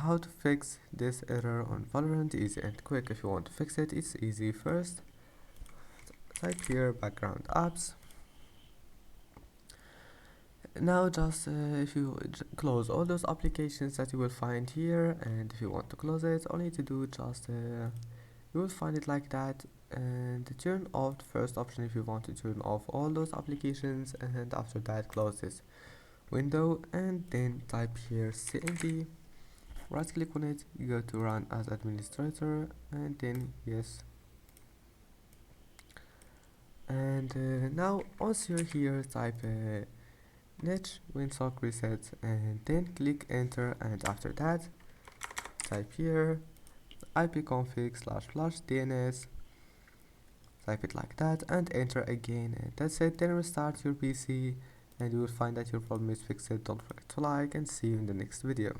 how to fix this error on Valorant, easy and quick. If you want to fix it, it's easy. First, type here background apps. Now just if you close all those applications that you will find here, and if you want to close it, all you need to do just you will find it like that, and turn off the first option if you want to turn off all those applications, and after that close this window and then type here cmd, right click on it, you go to run as administrator and then yes. And now once you're here, type net winsock reset and then click enter, and after that type here ipconfig//dns, type it like that and enter again, and that's it. Then restart your PC and you will find that your problem is fixed. Don't forget to like and see you in the next video.